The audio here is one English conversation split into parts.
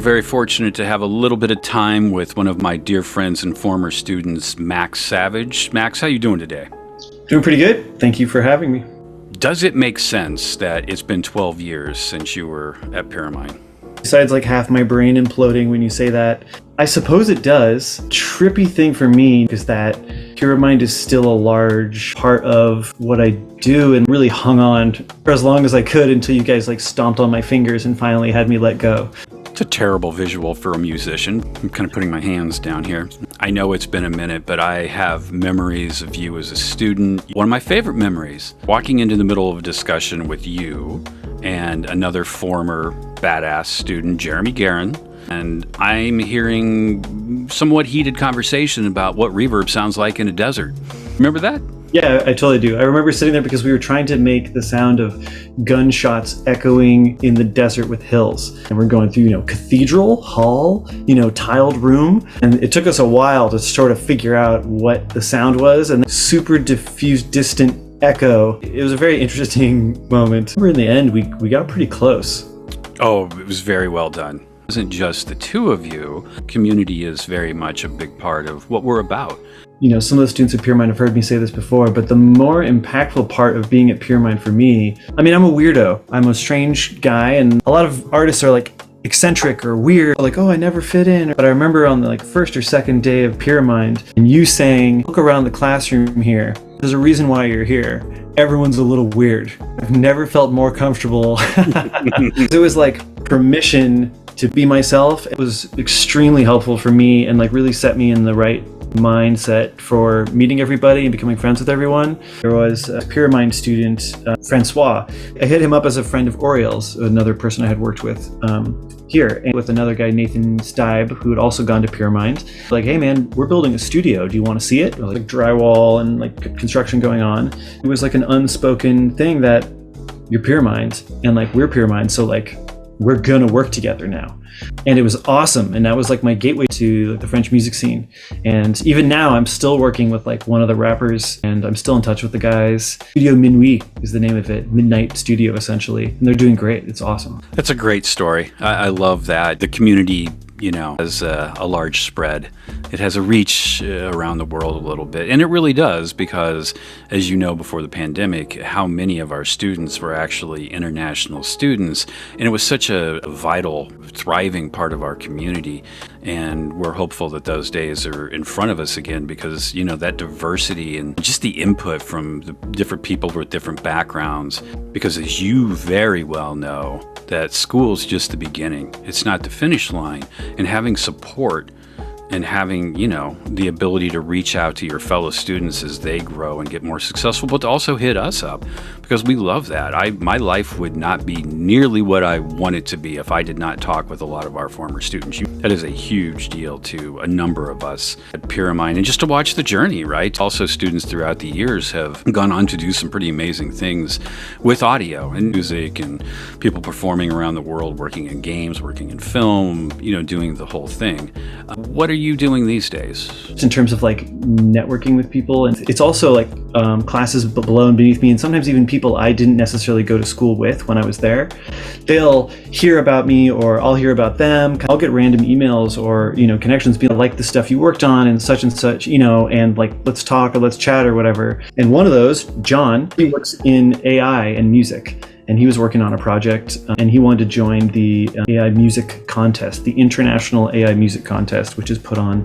very fortunate to have a little bit of time with one of my dear friends and former students, Max Savage. Max, how you doing today? Doing pretty good. Thank you for having me. Does it make sense that it's been 12 years since you were at Pyramind? Besides like half my brain imploding when you say that, I suppose it does. Trippy thing for me is that Pyramind is still a large part of what I do and really hung on for as long as I could until you guys like stomped on my fingers and finally had me let go. It's a terrible visual for a musician. I'm kind of putting my hands down here. I know it's been a minute, but I have memories of you as a student. One of my favorite memories, walking into the middle of a discussion with you and another former badass student, Jeremy Guerin, and I'm hearing somewhat heated conversation about what reverb sounds like in a desert. Remember that? Yeah, I totally do. I remember sitting there because we were trying to make the sound of gunshots echoing in the desert with hills. And we're going through, cathedral, hall, tiled room. And it took us a while to sort of figure out what the sound was. And super diffused, distant echo. It was a very interesting moment. In the end, we got pretty close. Oh, it was very well done. It wasn't just the two of you. Community is very much a big part of what we're about. Some of the students at Pyramind have heard me say this before, but the more impactful part of being at Pyramind for me, I'm a weirdo. I'm a strange guy, and a lot of artists are like eccentric or weird, like, oh, I never fit in. But I remember on the first or second day of Pyramind, and you saying, look around the classroom here. There's a reason why you're here. Everyone's a little weird. I've never felt more comfortable. It was like permission to be myself. It was extremely helpful for me and really set me in the right mindset for meeting everybody and becoming friends with everyone. There was a Pyramind student, Francois. I hit him up as a friend of Oriel's, another person I had worked with here, and with another guy, Nathan Stibe, who had also gone to Pyramind. Like, hey man, we're building a studio. Do you want to see it? Like drywall and construction going on. It was like an unspoken thing that you're Pyramind and we're Pyramind, so we're gonna work together now. And it was awesome. And that was my gateway to the French music scene. And even now I'm still working with one of the rappers, and I'm still in touch with the guys. Studio Minuit is the name of it. Midnight Studio, essentially. And they're doing great. It's awesome. That's a great story. I love that. The community, has a large spread. It has a reach around the world a little bit. And it really does, because as you know, before the pandemic, how many of our students were actually international students. And it was such a vital, thriving part of our community. And we're hopeful that those days are in front of us again, because, that diversity and just the input from the different people with different backgrounds. Because as you very well know, that school's just the beginning. It's not the finish line. And having support and having, the ability to reach out to your fellow students as they grow and get more successful, but to also hit us up, because we love that. My life would not be nearly what I want it to be if I did not talk with a lot of our former students. That is a huge deal to a number of us at Pyramind, and just to watch the journey, right? Also, students throughout the years have gone on to do some pretty amazing things with audio and music, and people performing around the world, working in games, working in film, doing the whole thing. What are you doing these days? In terms of networking with people, and it's also classes below and beneath me, and sometimes even people I didn't necessarily go to school with when I was there. They'll hear about me, or I'll hear about them. I'll get random emails or connections, be like the stuff you worked on and such, and let's talk or let's chat or whatever. And one of those, John, he works in AI and music. And he was working on a project, and he wanted to join the AI music contest, the International AI Music Contest, which is put on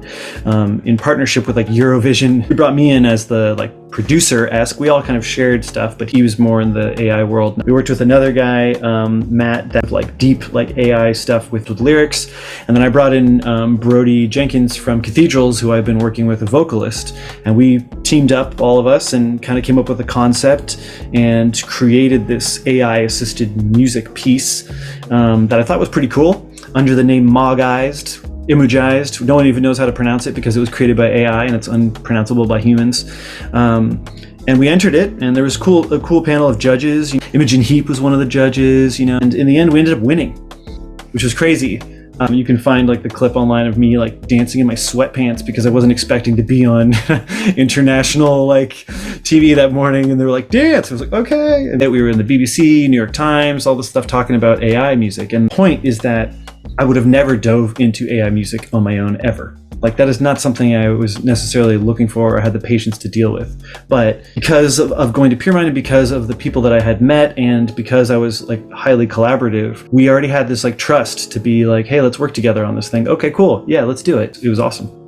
in partnership with Eurovision. He brought me in as the producer-esque. We all kind of shared stuff, but he was more in the AI world. We worked with another guy, Matt, that deep AI stuff with lyrics. And then I brought in Brody Jenkins from Cathedrals, who I've been working with, a vocalist. And we teamed up, all of us, and kind of came up with a concept and created this AI-assisted music piece that I thought was pretty cool, under the name Imagized. No one even knows how to pronounce it because it was created by AI and it's unpronounceable by humans. And we entered it, and there was a cool panel of judges. Imogen Heap was one of the judges, and in the end we ended up winning, which was crazy. You can find the clip online of me dancing in my sweatpants because I wasn't expecting to be on international TV that morning, and they were like, dance. I was like, okay. And then we were in the BBC, New York Times, all this stuff talking about AI music. And the point is that I would have never dove into AI music on my own ever. Like, that is not something I was necessarily looking for or had the patience to deal with. But because of going to Pyramind, and because of the people that I had met, and because I was like highly collaborative, we already had this like trust to be like, hey, let's work together on this thing. Okay, cool. Yeah, let's do it. It was awesome.